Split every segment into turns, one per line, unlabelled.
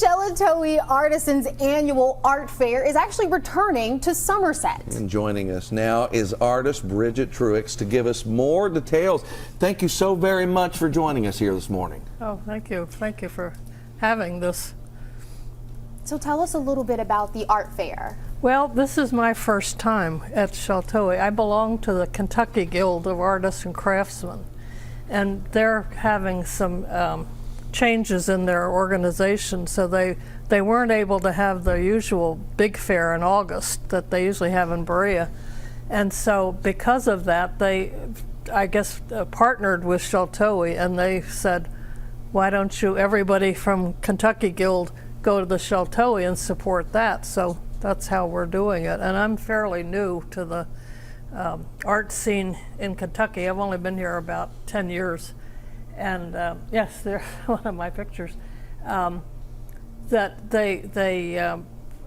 Sheltowee Artisans annual art fair is actually returning to Somerset.
And joining us now is artist Brigit Truex to give us more details. Thank you so very much for joining us here this morning.
Oh, thank you. Thank you for having this.
So tell us a little bit about the art fair.
Well, this is my first time at Sheltowee. I belong to the Kentucky Guild of Artists and Craftsmen, and they're having some changes in their organization, so they weren't able to have the usual big fair in August that they usually have in Berea. And so because of that, they, I guess, partnered with Sheltowee, and they said, why don't you, everybody from Kentucky Guild, go to the Sheltowee and support that. So that's how we're doing it. And I'm fairly new to the art scene in Kentucky. I've only been here about 10 years. And yes, they're one of my pictures. That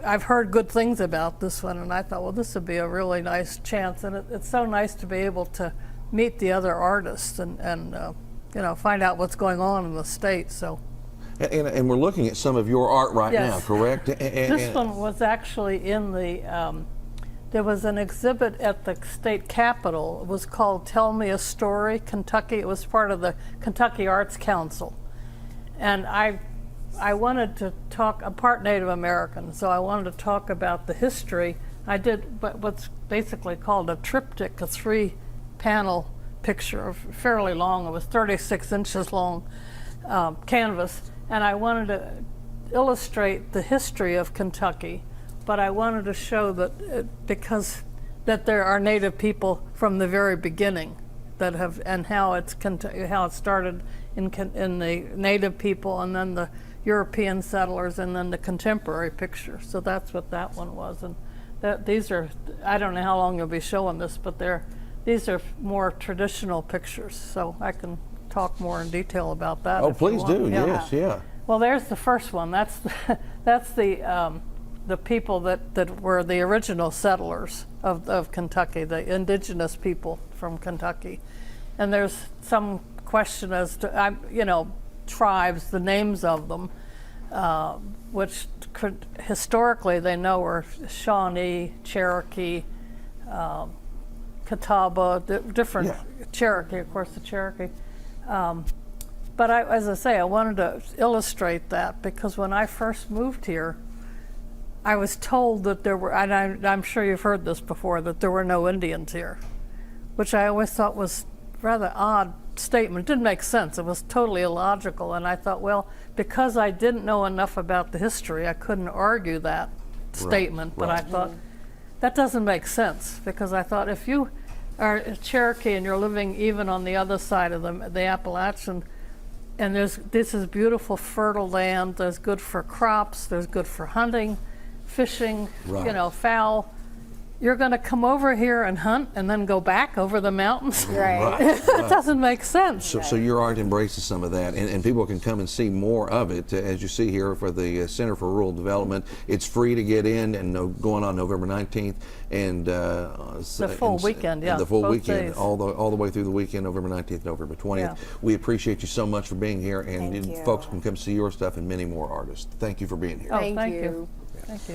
I've heard good things about this one, and I thought, well, this would be a really nice chance. And it's so nice to be able to meet the other artists and you know, find out what's going on in the state. So.
And we're looking at some of your art right now, correct?
This one was actually in the, there was an exhibit at the state capitol. It was called Tell Me a Story, Kentucky. It was part of the Kentucky Arts Council. And I wanted to talk, I'm part Native American, so I wanted to talk about the history. I did what's basically called a triptych, a 3-panel picture, fairly long. It was 36 inches long canvas. And I wanted to illustrate the history of Kentucky, but I wanted to show that because there are Native people from the very beginning that have, and how it started in the Native people, and then the European settlers, and then the contemporary picture. So that's what that one was. And these are, I don't know how long you'll be showing this, but these are more traditional pictures. So I can talk more in detail about that.
Oh, please do. Yes, yeah.
Well, there's the first one. That's the people that were the original settlers of Kentucky, the indigenous people from Kentucky. And there's some question as to, you know, tribes, the names of them, which could, historically they know are Shawnee, Cherokee, Catawba, different, Cherokee, of course, the Cherokee. But as I say, I wanted to illustrate that because when I first moved here, I was told that there were, and I'm sure you've heard this before, that there were no Indians here, which I always thought was a rather odd statement. It didn't make sense. It was totally illogical. And I thought, well, because I didn't know enough about the history, I couldn't argue that statement. But I thought, that doesn't make sense, because I thought if you are a Cherokee and you're living even on the other side of the Appalachian, and this is beautiful fertile land, there's good for crops, there's good for hunting, fishing, you know, fowl. You're going to come over here and hunt and then go back over the mountains?
Right.
It doesn't make sense.
So your art embraces some of that, and people can come and see more of it, as you see here for the Center for Rural Development. It's free to get in, and going on November 19th, and
the full weekend, yeah.
The full weekend,
days.
all the way through the weekend, November 19th, November 20th. Yeah. We appreciate you so much for being here, and folks can come see your stuff and many more artists. Thank you for being here.
Oh, thank you. Thank you.